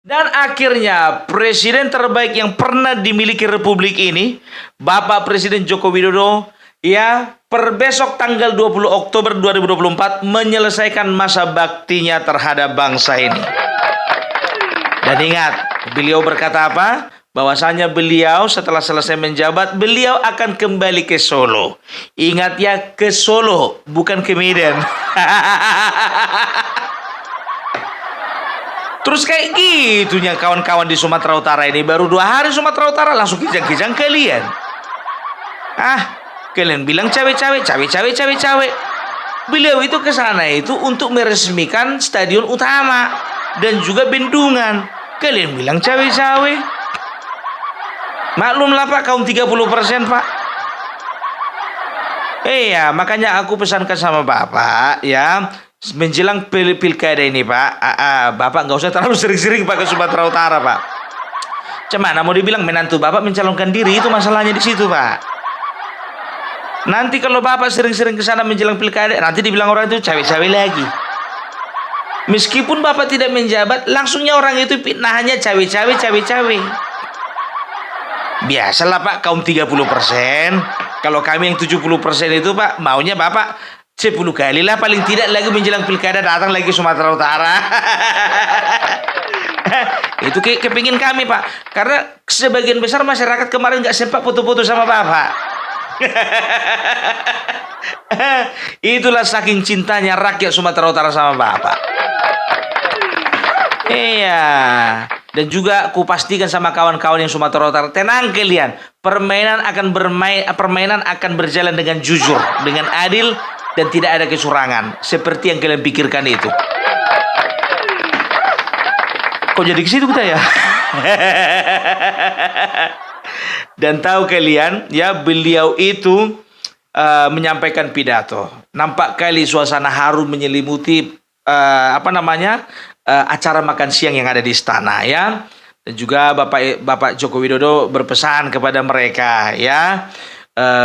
Dan akhirnya presiden terbaik yang pernah dimiliki Republik ini, Bapak Presiden Joko Widodo, ya, per besok tanggal 20 Oktober 2024 menyelesaikan masa baktinya terhadap bangsa ini. Dan ingat, beliau berkata apa? Bahwasanya beliau setelah selesai menjabat, beliau akan kembali ke Solo. Ingat ya, ke Solo, bukan ke Medan. Terus kayak gitunya kawan-kawan di Sumatera Utara ini. Baru 2 hari Sumatera Utara langsung kijang-kijang kalian. Kalian bilang cawe-cawe. Beliau itu ke sana itu untuk meresmikan stadion utama dan juga bendungan. Kalian bilang cawe-cawe. Maklumlah Pak, kaum 30% Pak. Iya, makanya aku pesankan sama Bapak ya, menjelang pilkada ini Pak, Bapak nggak usah terlalu sering-sering Pak ke Sumatera Utara Pak. Cemana mau dibilang menantu Bapak mencalonkan diri, itu masalahnya di situ Pak. Nanti kalau Bapak sering-sering ke sana menjelang pilkada, nanti dibilang orang itu cawe-cawe lagi. Meskipun Bapak tidak menjabat, langsungnya orang itu fitnahnya cawe-cawe. Biasalah Pak, kaum 30%. Kalau kami yang 70% itu Pak, maunya Bapak 10 kali lah paling tidak lagi menjelang pilkada datang lagi Sumatera Utara. Itu kepingin kami Pak. Karena sebagian besar masyarakat kemarin nggak sempat foto-foto sama Bapak. Itulah saking cintanya rakyat Sumatera Utara sama Bapak. Iya. Dan juga aku pastikan sama kawan-kawan yang Sumatera Utara, tenang kalian. Permainan akan berjalan dengan jujur, dengan adil, dan tidak ada kecurangan seperti yang kalian pikirkan itu. Kok jadi ke situ kita ya? Dan tahu kalian ya, beliau itu menyampaikan pidato. Nampak kali suasana harum menyelimuti acara makan siang yang ada di istana ya. Dan juga Bapak Joko Widodo berpesan kepada mereka ya,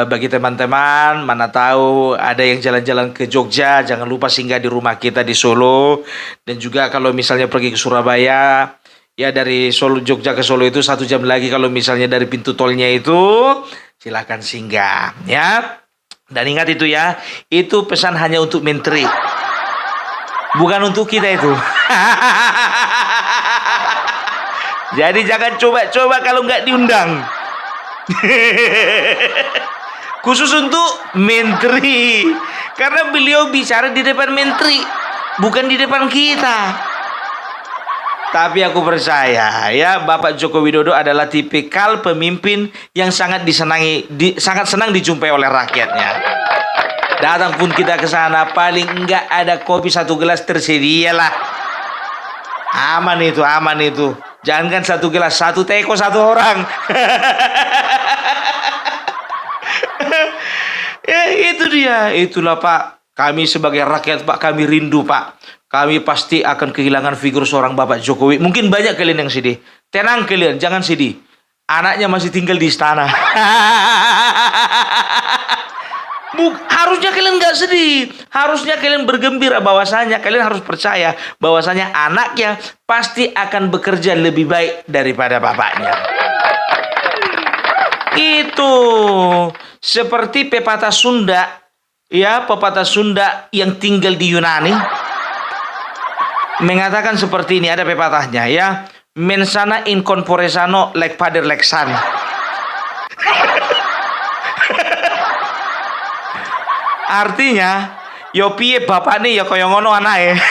bagi teman-teman, mana tahu ada yang jalan-jalan ke Jogja, jangan lupa singgah di rumah kita di Solo. Dan juga kalau misalnya pergi ke Surabaya, ya dari Solo Jogja ke Solo itu 1 jam lagi. Kalau misalnya dari pintu tolnya itu silakan singgah ya. Dan ingat itu ya, itu pesan hanya untuk menteri, bukan untuk kita itu. Jadi jangan coba-coba kalau nggak diundang. Khusus untuk menteri, karena beliau bicara di depan menteri, bukan di depan kita. Tapi aku percaya ya, Bapak Joko Widodo adalah tipikal pemimpin yang sangat sangat senang dijumpai oleh rakyatnya. Datang pun kita ke sana, paling enggak ada kopi 1 gelas tersedia lah. Aman itu. Jangankan 1 gelas, 1 teko 1 orang. Ya itu dia, itulah Pak. Kami sebagai rakyat Pak, kami rindu Pak. Kami pasti akan kehilangan figur seorang Bapak Jokowi. Mungkin banyak kalian yang sedih. Tenang kalian, jangan sedih. Anaknya masih tinggal di istana. Harusnya kalian nggak sedih. Harusnya kalian bergembira, bahwasanya kalian harus percaya bahwasanya anaknya pasti akan bekerja lebih baik daripada bapaknya. Itu seperti pepatah Sunda, ya, pepatah Sunda yang tinggal di Yunani mengatakan seperti ini, ada pepatahnya ya, mensana in corpore sano lek pader lek san. Artinya, yo piye bapakne ya kaya ngono anake.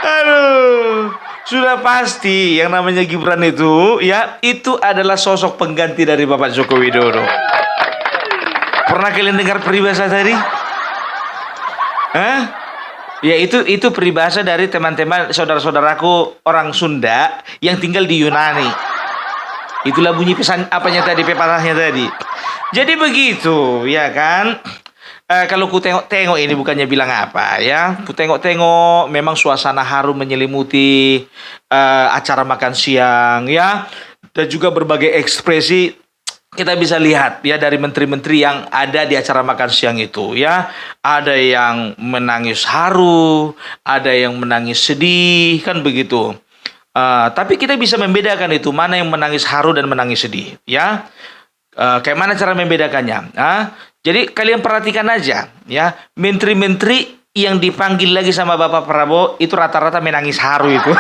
Aduh, sudah pasti yang namanya Gibran itu ya, itu adalah sosok pengganti dari Bapak Joko Widodo. Pernah kalian dengar peribahasa tadi? Ya itu peribahasa dari teman-teman saudara-saudaraku orang Sunda yang tinggal di Yunani. Itulah bunyi pesan apanya tadi, pepatahnya tadi. Jadi begitu ya kan. Kalau ku tengok-tengok ini, bukannya bilang apa ya, ku tengok-tengok memang suasana harum menyelimuti acara makan siang ya, dan juga berbagai ekspresi kita bisa lihat ya dari menteri-menteri yang ada di acara makan siang itu ya, ada yang menangis haru, ada yang menangis sedih, kan begitu. Tapi kita bisa membedakan itu mana yang menangis haru dan menangis sedih ya. Kayak mana cara membedakannya? Jadi kalian perhatikan aja ya, menteri-menteri yang dipanggil lagi sama Bapak Prabowo itu rata-rata menangis haru itu.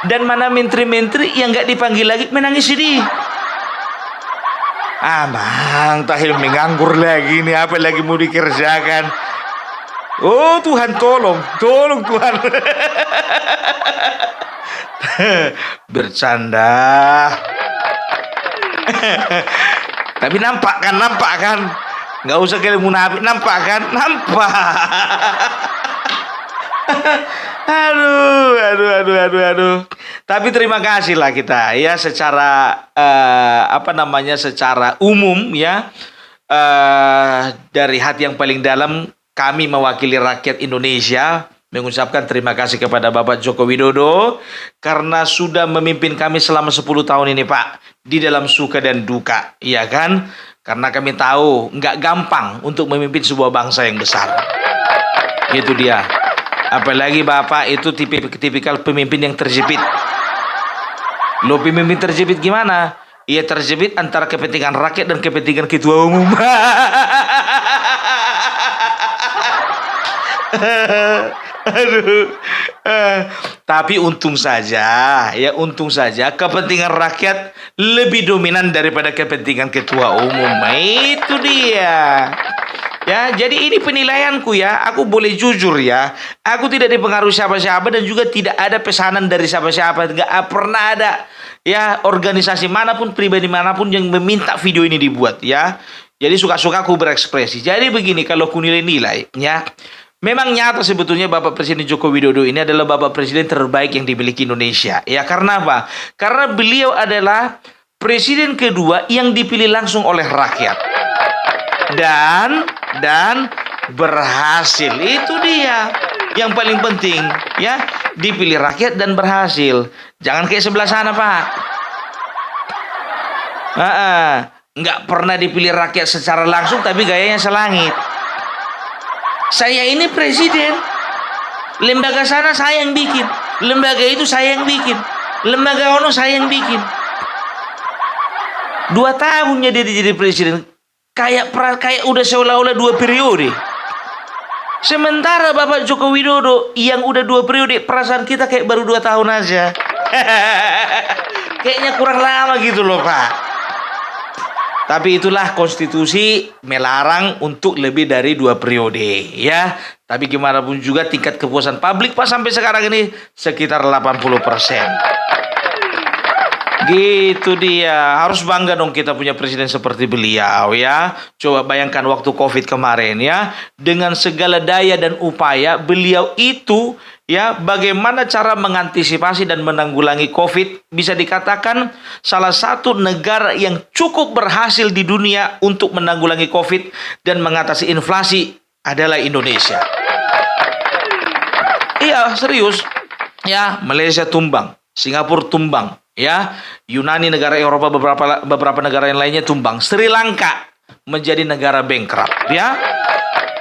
Dan mana menteri-menteri yang nggak dipanggil lagi menangis sedih. Mang Tahil menganggur lagi nih, apa lagi mau dikerjakan? Oh Tuhan, tolong Tuhan. Bercanda. Tapi nampak kan? Nggak usah kalian munafik, nampak kan? Nampak. Aduh. Tapi terima kasih lah kita ya secara secara umum ya, dari hati yang paling dalam kami mewakili rakyat Indonesia mengucapkan terima kasih kepada Bapak Joko Widodo karena sudah memimpin kami selama 10 tahun ini, Pak, di dalam suka dan duka, ya kan? Karena kami tahu nggak gampang untuk memimpin sebuah bangsa yang besar. Itu dia. Apalagi Bapak itu tipikal pemimpin yang terjepit. Lo pemimpin terjepit gimana? Ia terjepit antara kepentingan rakyat dan kepentingan ketua umum. Aduh. Tapi untung saja kepentingan rakyat lebih dominan daripada kepentingan ketua umum. Itu dia. Ya, jadi ini penilaianku ya. Aku boleh jujur ya. Aku tidak dipengaruhi siapa-siapa dan juga tidak ada pesanan dari siapa-siapa. Tidak pernah ada ya organisasi manapun, pribadi manapun yang meminta video ini dibuat ya. Jadi suka-suka aku berekspresi. Jadi begini, kalau aku nilai-nilai ya, memang nyata sebetulnya Bapak Presiden Joko Widodo ini adalah Bapak Presiden terbaik yang dimiliki Indonesia. Ya, karena apa? Karena beliau adalah presiden kedua yang dipilih langsung oleh rakyat. Dan berhasil. Itu dia yang paling penting ya, dipilih rakyat dan berhasil. Jangan kayak sebelah sana, Pak. Nggak pernah dipilih rakyat secara langsung tapi gayanya selangit. Saya ini presiden, lembaga sana saya yang bikin, lembaga itu saya yang bikin, lembaga ono saya yang bikin. 2 tahunnya dia jadi presiden, kayak udah seolah-olah 2 periode. Sementara Bapak Joko Widodo yang udah 2 periode, perasaan kita kayak baru 2 tahun aja. Kayaknya kurang lama gitu loh, Pak. Tapi itulah konstitusi melarang untuk lebih dari 2 periode ya. Tapi gimana pun juga tingkat kepuasan publik Pak sampai sekarang ini sekitar 80%. Gitu dia. Harus bangga dong kita punya presiden seperti beliau ya. Coba bayangkan waktu COVID kemarin ya, dengan segala daya dan upaya beliau itu ya, bagaimana cara mengantisipasi dan menanggulangi COVID. Bisa dikatakan salah satu negara yang cukup berhasil di dunia untuk menanggulangi COVID dan mengatasi inflasi adalah Indonesia. Iya, serius. Ya, Malaysia tumbang, Singapura tumbang, ya, Yunani, negara Eropa, beberapa negara yang lainnya tumbang. Sri Lanka menjadi negara bankrupt, ya.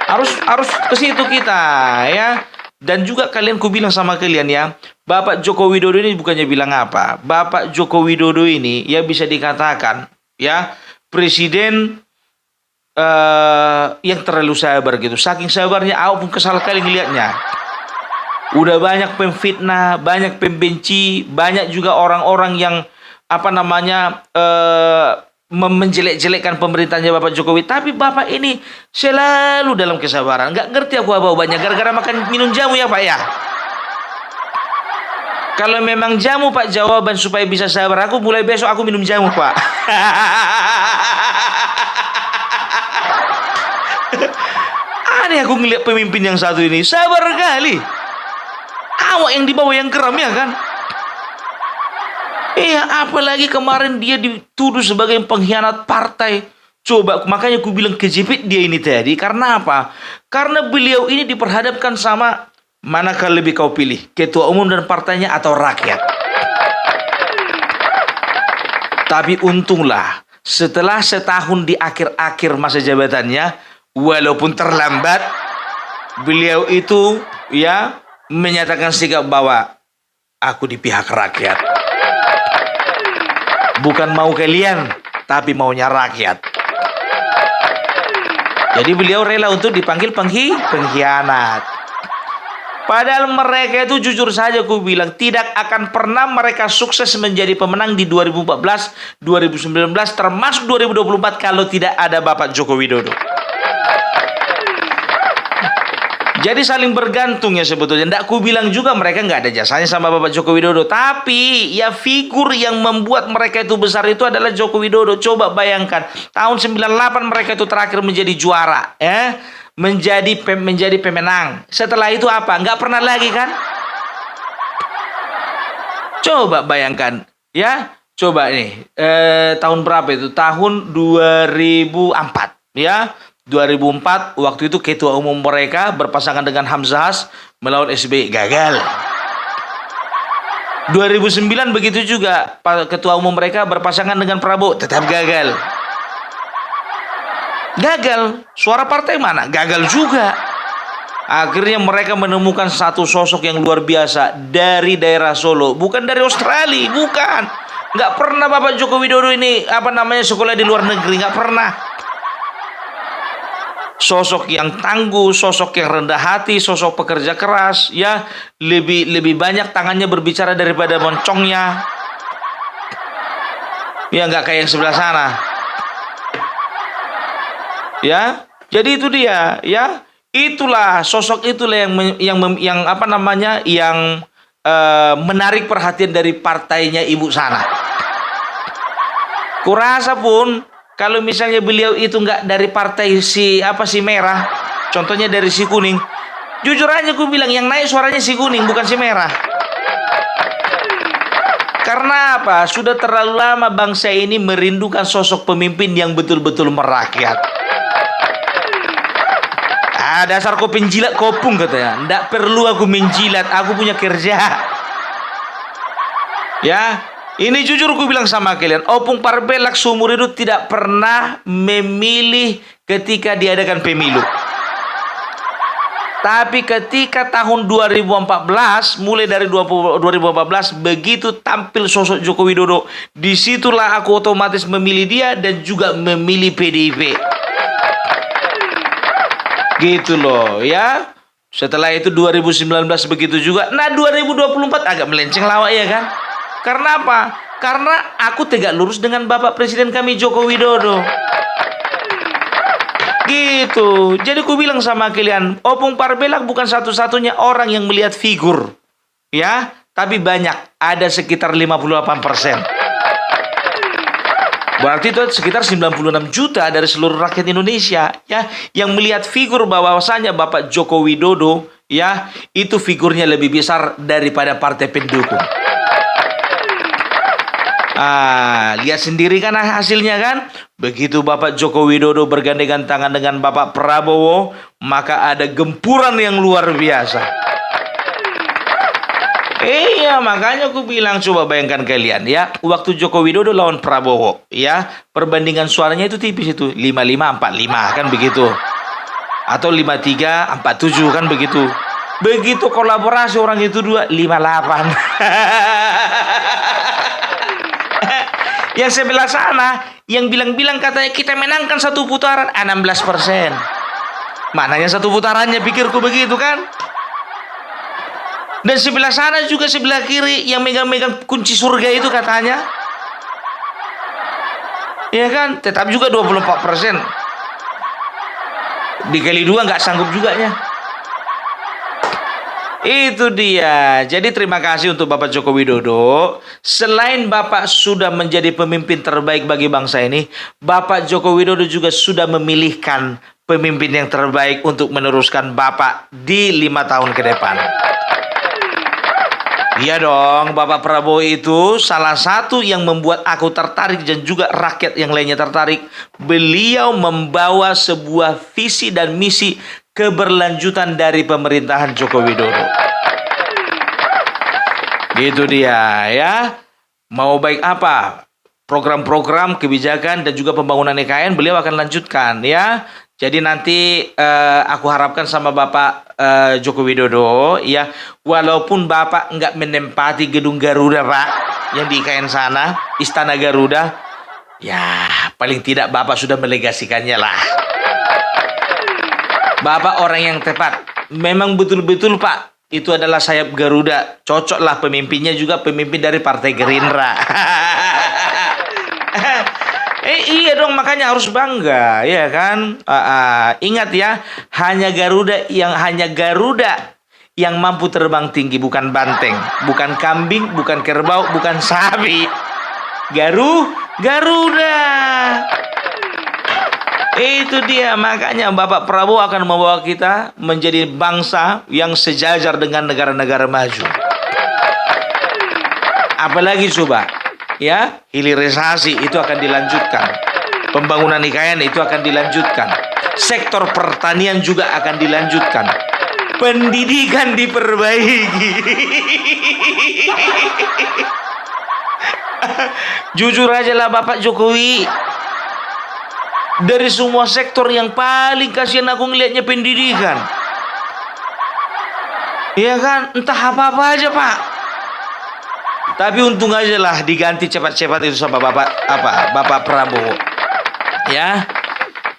Harus ke situ kita, ya. Dan juga ku bilang sama kalian ya, Bapak Joko Widodo ini bukannya bilang apa. Bapak Joko Widodo ini ya bisa dikatakan ya presiden yang terlalu sabar gitu. Saking sabarnya aku pun kesal kali ngelihatnya. Udah banyak pemfitnah, banyak pembenci, banyak juga orang-orang yang menjelek-jelekkan pemerintahnya Bapak Jokowi. Tapi Bapak ini selalu dalam kesabaran. Nggak ngerti aku apa banyak gara-gara makan minum jamu ya Pak ya. Kalau memang jamu Pak jawaban supaya bisa sabar, aku mulai besok aku minum jamu Pak. Aneh aku ngeliat pemimpin yang satu ini sabar kali. Awak yang di bawah yang geram ya kan. Iya, apalagi kemarin dia dituduh sebagai pengkhianat partai. Coba, makanya aku bilang kejepit dia ini tadi. Karena apa? Karena beliau ini diperhadapkan sama manakah lebih kau pilih, ketua umum dan partainya atau rakyat? Tapi untunglah setelah setahun di akhir-akhir masa jabatannya, walaupun terlambat, beliau itu ya menyatakan sikap bahwa aku di pihak rakyat. Bukan mau kalian, tapi maunya rakyat. Jadi beliau rela untuk dipanggil pengkhianat. Padahal mereka itu jujur saja aku bilang tidak akan pernah mereka sukses menjadi pemenang di 2014, 2019, termasuk 2024 kalau tidak ada Bapak Joko Widodo. Jadi saling bergantung ya sebetulnya. Nggak ku bilang juga mereka nggak ada jasanya sama Bapak Joko Widodo. Tapi ya figur yang membuat mereka itu besar itu adalah Joko Widodo. Coba bayangkan. Tahun 98 mereka itu terakhir menjadi juara. Menjadi pemenang. Setelah itu apa? Nggak pernah lagi kan? Coba bayangkan. Ya, coba nih. Tahun berapa itu? Tahun 2004. Ya. 2004 waktu itu ketua umum mereka berpasangan dengan Hamzahas melawan SBY, gagal. 2009 begitu juga ketua umum mereka berpasangan dengan Prabowo, tetap gagal. Suara partai mana? Gagal juga. Akhirnya mereka menemukan satu sosok yang luar biasa dari daerah Solo, bukan dari Australia, bukan. Nggak pernah Bapak Joko Widodo ini sekolah di luar negeri, nggak pernah. Sosok yang tangguh, sosok yang rendah hati, sosok pekerja keras, ya lebih banyak tangannya berbicara daripada moncongnya. Ya nggak kayak yang sebelah sana. Ya, jadi itu dia, ya itulah sosok itulah yang menarik perhatian dari partainya ibu sana. Kurasa pun kalau misalnya beliau itu nggak dari partai si merah, contohnya dari si kuning, jujur aja aku bilang yang naik suaranya si kuning bukan si merah. Karena apa? Sudah terlalu lama bangsa ini merindukan sosok pemimpin yang betul-betul merakyat. Dasar kau penjilat kopung katanya. Nggak perlu aku menjilat, aku punya kerja. Ya. Ini jujur aku bilang sama kalian, Opung Parbelak seumur hidup tidak pernah memilih ketika diadakan pemilu. Tapi ketika tahun 2014, mulai dari 2014, begitu tampil sosok Joko Widodo, disitulah aku otomatis memilih dia dan juga memilih PDIP. Gitu loh ya. Setelah itu 2019 begitu juga. Nah 2024 agak melenceng lawak ya kan. Karena apa? Karena aku tegak lurus dengan Bapak Presiden kami Joko Widodo. Gitu. Jadi aku bilang sama kalian, Opung Parbelak bukan satu-satunya orang yang melihat figur. Ya, tapi banyak. Ada sekitar 58%. Berarti itu sekitar 96 juta dari seluruh rakyat Indonesia ya yang melihat figur bahwasanya Bapak Joko Widodo ya itu figurnya lebih besar daripada partai pendukung. Lihat sendiri kan hasilnya kan. Begitu Bapak Joko Widodo bergandengan tangan dengan Bapak Prabowo, maka ada gempuran yang luar biasa. Iya, makanya aku bilang coba bayangkan kalian ya, waktu Joko Widodo lawan Prabowo, ya, perbandingan suaranya itu tipis itu, 55-45 kan begitu. Atau 53-47 kan begitu. Begitu kolaborasi orang itu dua 58. Yang sebelah sana yang bilang-bilang katanya kita menangkan satu putaran 16%. Mananya satu putarannya, pikirku begitu kan. Dan sebelah sana juga sebelah kiri yang megang-megang kunci surga itu katanya. Ya kan, tetap juga 24%. Dikali 2 nggak sanggup juga ya. Itu dia. Jadi terima kasih untuk Bapak Joko Widodo. Selain Bapak sudah menjadi pemimpin terbaik bagi bangsa ini, Bapak Joko Widodo juga sudah memilihkan pemimpin yang terbaik untuk meneruskan Bapak di 5 tahun ke depan. Iya dong, Bapak Prabowo itu salah satu yang membuat aku tertarik dan juga rakyat yang lainnya tertarik. Beliau membawa sebuah visi dan misi keberlanjutan dari pemerintahan Joko Widodo. Gitu dia ya. Mau baik apa? program-program kebijakan dan juga pembangunan IKN beliau akan lanjutkan ya. Jadi nanti aku harapkan sama Bapak Joko Widodo ya, walaupun Bapak nggak menempati gedung Garuda Pak, yang di IKN sana, Istana Garuda, ya paling tidak Bapak sudah melegasikannya lah. Bapak orang yang tepat, memang betul-betul Pak, itu adalah sayap Garuda, cocoklah pemimpinnya juga pemimpin dari Partai Gerindra. Iya dong, makanya harus bangga, ya kan? Ingat ya, hanya Garuda yang mampu terbang tinggi, bukan banteng, bukan kambing, bukan kerbau, bukan sapi. Garuda. Itu dia, makanya Bapak Prabowo akan membawa kita menjadi bangsa yang sejajar dengan negara-negara maju. Apalagi coba, ya, hilirisasi itu akan dilanjutkan. Pembangunan IKN itu akan dilanjutkan. Sektor pertanian juga akan dilanjutkan. Pendidikan diperbaiki. Jujur aja lah Bapak Jokowi, dari semua sektor yang paling kasihan aku ngelihatnya pendidikan. Iya kan, entah apa-apa aja Pak. Tapi untung aja lah diganti cepat-cepat itu sama Bapak Prabowo. Ya.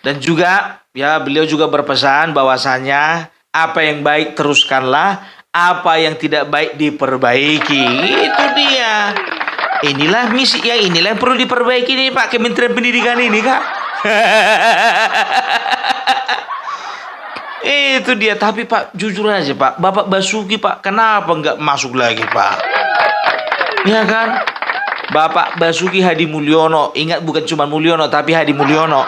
Dan juga ya beliau juga berpesan bahwasanya apa yang baik teruskanlah, apa yang tidak baik diperbaiki. Itu dia. Inilah misi ya, inilah yang perlu diperbaiki nih Pak, Kementerian Pendidikan ini Kak. Itu dia. Tapi Pak, jujur aja Pak, Bapak Basuki Pak, kenapa nggak masuk lagi Pak? Ya kan, Bapak Basuki Hadi Mulyono, ingat bukan cuma Mulyono tapi Hadi Mulyono,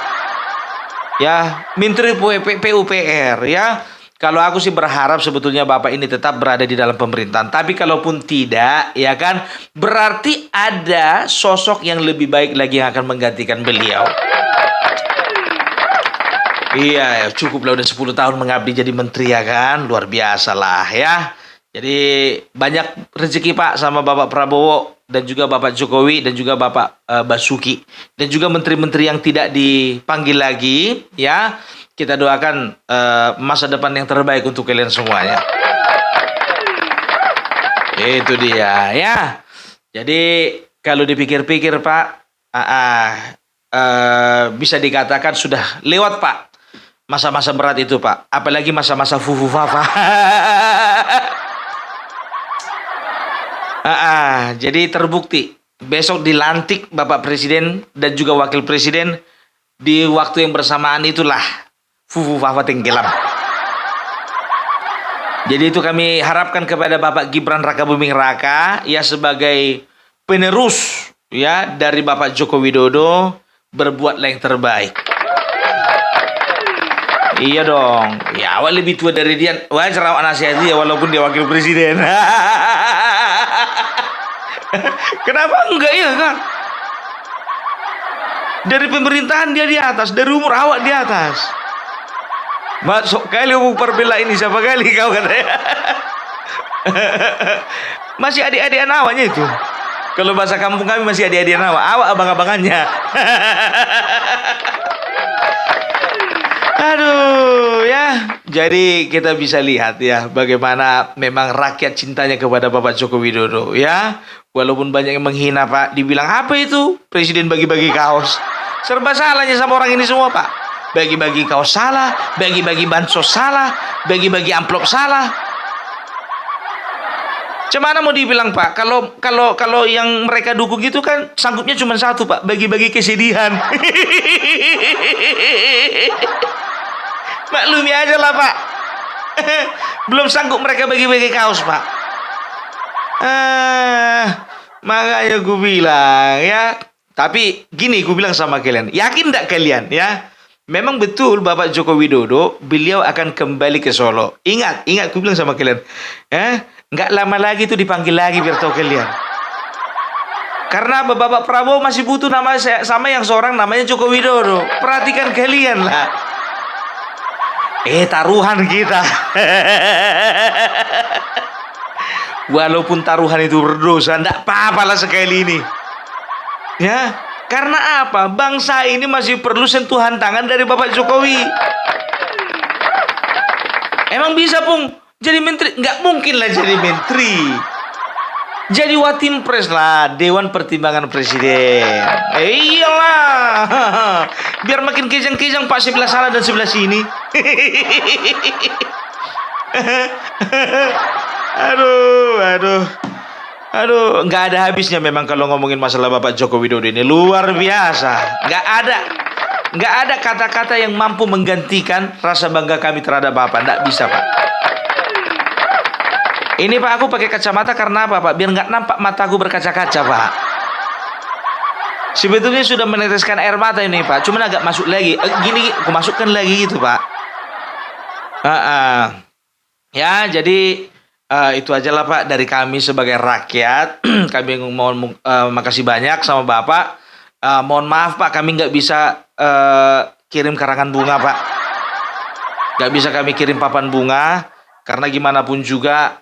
ya, Menteri PUPR ya. Kalau aku sih berharap sebetulnya Bapak ini tetap berada di dalam pemerintahan. Tapi kalaupun tidak, ya kan, berarti ada sosok yang lebih baik lagi yang akan menggantikan beliau. Iya, cukuplah udah 10 tahun mengabdi jadi menteri ya kan, luar biasa lah ya. Jadi banyak rezeki Pak sama Bapak Prabowo dan juga Bapak Jokowi dan juga Bapak Basuki dan juga menteri-menteri yang tidak dipanggil lagi ya. Kita doakan masa depan yang terbaik untuk kalian semuanya. Itu dia ya. Jadi kalau dipikir-pikir Pak, bisa dikatakan sudah lewat Pak masa-masa berat itu Pak. Apalagi masa-masa fufu fafa. Jadi terbukti besok dilantik Bapak Presiden dan juga Wakil Presiden di waktu yang bersamaan itulah fufu fafa tenggelam. Jadi itu kami harapkan kepada Bapak Gibran Rakabuming Raka ya, sebagai penerus ya dari Bapak Joko Widodo, berbuatlah yang terbaik. Iya dong. Ya awak lebih tua dari dia, wajar awak nasihat dia walaupun dia Wakil Presiden. Kenapa enggak ya kan? Dari pemerintahan dia di atas, dari umur awak di atas. Masuk kali mau perbela ini siapa kali kau katanya. Masih adik-adikan awaknya itu. Kalau bahasa kampung kami masih adik-adikan awak abang-abangannya. Aduh ya. Jadi kita bisa lihat ya bagaimana memang rakyat cintanya kepada Bapak Joko Widodo ya. Walaupun banyak yang menghina Pak, dibilang apa itu presiden bagi-bagi kaos. Serba salahnya sama orang ini semua Pak. Bagi-bagi kaos salah, bagi-bagi bansos salah, bagi-bagi amplop salah. Cemana mau dibilang Pak, kalau yang mereka dukung itu kan sanggupnya cuma satu Pak, bagi-bagi kesedihan. Maklumi aja lah Pak. Belum sanggup mereka bagi-bagi kaos Pak. Makanya gue bilang ya. Tapi gini gue bilang sama kalian, yakin tidak kalian ya? Memang betul Bapak Joko Widodo beliau akan kembali ke Solo. Ingat gue bilang sama kalian, nggak lama lagi tuh dipanggil lagi biar tahu kalian. Karena Bapak Prabowo masih butuh nama sama yang seorang namanya Joko Widodo. Perhatikan kalian lah. Taruhan kita. Walaupun taruhan itu berdosa, enggak apa-apa lah sekali ini. Ya, Karena apa? Bangsa ini masih perlu sentuhan tangan dari Bapak Jokowi. Emang bisa, Pung, jadi menteri? Nggak mungkin lah jadi menteri. Jadi Watimpres lah, Dewan Pertimbangan Presiden. Iyalah. Biar makin kejang-kejang Pak sebelah sana dan sebelah sini. Aduh, nggak ada habisnya memang kalau ngomongin masalah Bapak Joko Widodo ini. Luar biasa. Nggak ada kata-kata yang mampu menggantikan rasa bangga kami terhadap Bapak. Nggak bisa, Pak. Ini Pak, aku pakai kacamata karena apa, Pak? Biar nggak nampak mataku berkaca-kaca, Pak. Sebetulnya sudah meneteskan air mata ini, Pak. Cuman agak masuk lagi. Gini, aku masukkan lagi gitu, Pak. Ya, jadi itu aja lah, Pak, dari kami sebagai rakyat. Kami mohon makasih banyak sama Bapak. Mohon maaf, Pak, kami nggak bisa kirim karangan bunga, Pak. Nggak bisa kami kirim papan bunga. Karena gimana pun juga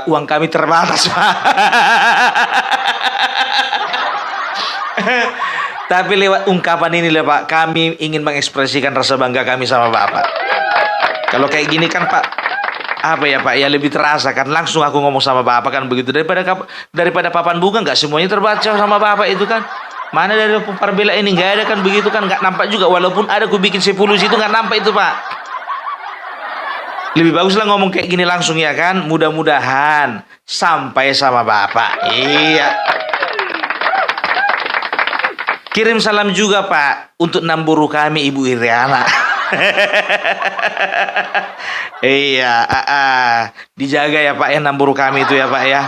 uang kami terbatas, Pak. Tapi lewat ungkapan ini lah, Pak, kami ingin mengekspresikan rasa bangga kami sama Bapak. Kalau kayak gini kan, Pak, apa ya, Pak, ya lebih terasa kan. Langsung aku ngomong sama Bapak kan begitu. Daripada papan bunga nggak semuanya terbaca sama Bapak itu kan. Mana dari Parbela ini nggak ada kan begitu kan. Nggak nampak juga. Walaupun ada aku bikin 10 situ nggak nampak itu, Pak. Lebih baguslah ngomong kayak gini langsung ya kan. Mudah-mudahan sampai sama Bapak. Iya. Kirim salam juga, Pak, untuk namburu kami Ibu Iriana. Iya, dijaga ya, Pak, ya, namburu kami itu ya, Pak, ya.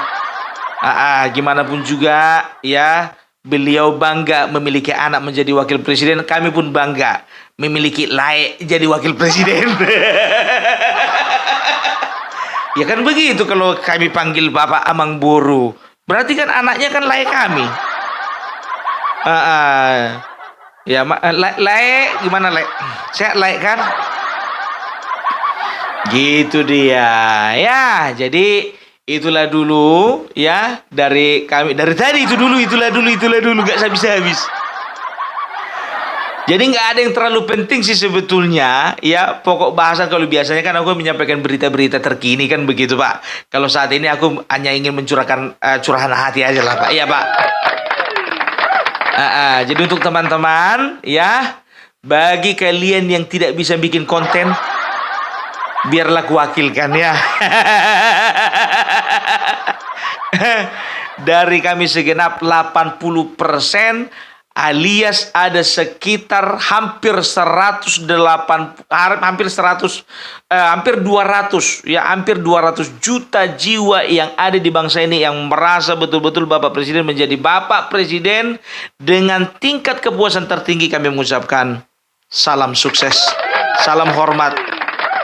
Gimana pun juga ya, beliau bangga memiliki anak menjadi wakil presiden. Kami pun bangga memiliki Laek jadi wakil presiden. Ya kan begitu kalau kami panggil Bapak Amang Boru. Berarti kan anaknya kan Laek kami. Ya, Laek gimana, Laek? Sehat, Laek kan? Gitu dia. Ya, jadi itulah dulu ya dari kami. Dari tadi itulah dulu gak habis-habis. Jadi nggak ada yang terlalu penting sih sebetulnya ya, pokok bahasan. Kalau biasanya kan aku menyampaikan berita-berita terkini kan begitu, Pak. Kalau saat ini aku hanya ingin mencurahkan curahan hati aja lah, Pak. Iya, Pak. Jadi untuk teman-teman ya, bagi kalian yang tidak bisa bikin konten, biarlah kuwakilkan ya. Dari kami segenap 80%, alias ada sekitar hampir 200 juta jiwa yang ada di bangsa ini yang merasa betul-betul Bapak Presiden menjadi Bapak Presiden. Dengan tingkat kepuasan tertinggi kami mengucapkan salam sukses, salam hormat,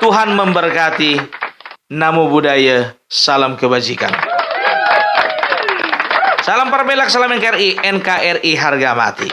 Tuhan memberkati, namo buddhaya, salam kebajikan. Salam Parbelak, salam NKRI, NKRI harga mati.